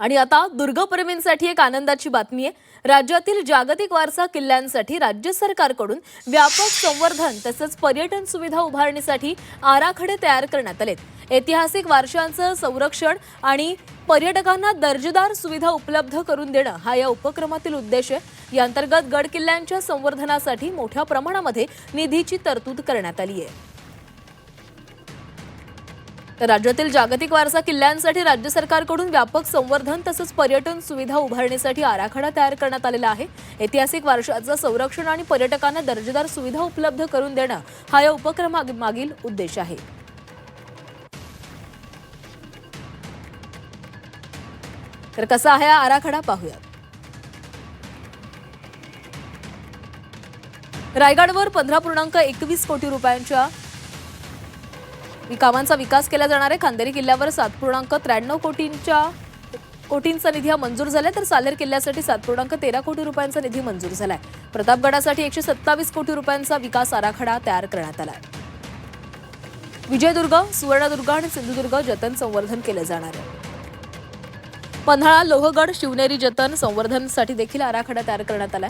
आणि आता दुर्गप्रेमींसाठी एक आनंदाची बातमी आहे। राज्यातील जागतिक वारसा किल्ल्यांसाठी राज्य सरकारकडून व्यापक संवर्धन तसेच पर्यटन सुविधा उभारणीसाठी आराखडे तयार करण्यात आलेत। ऐतिहासिक वारशांचं संरक्षण आणि पर्यटकांना दर्जेदार सुविधा उपलब्ध करून देणं हा या उपक्रमातील उद्देश आहे। या अंतर्गत गड किल्ल्यांच्या संवर्धनासाठी मोठ्या प्रमाणामध्ये निधीची तरतूद करण्यात आली आहे। राज्यातील जागतिक वारसा किल्ल्यांसाठी राज्य सरकारकडून व्यापक संवर्धन तसेच पर्यटन सुविधा उभारणीसाठी आराखडा तयार करण्यात आलेला आहे। ऐतिहासिक वारशाचं संरक्षण आणि पर्यटकांना दर्जेदार सुविधा उपलब्ध करून देणं हा या उपक्रमामागील उद्देश आहे। तर कसा आहे हा आराखडा पाहूया। रायगडवर 15.21 कोटी रुपयांच्या कामांचा विकास केला जाणार आहे। खांदेरी किल्ल्यावर 7.93 कोटींचा निधी मंजूर झालाय, तर सालेर किल्ल्यासाठी 7.13 कोटी रुपयांचा निधी मंजूर झालाय। प्रतापगडासाठी 127 कोटी रुपयांचा विकास आराखडा तयार करण्यात आलाय। विजयदुर्ग, सुवर्णदुर्ग आणि सिंधुदुर्ग जतन संवर्धन केले जाणार आहे। पन्हाळा, लोहगड, शिवनेरी जतन संवर्धनसाठी देखील आराखडा तयार करण्यात आलाय।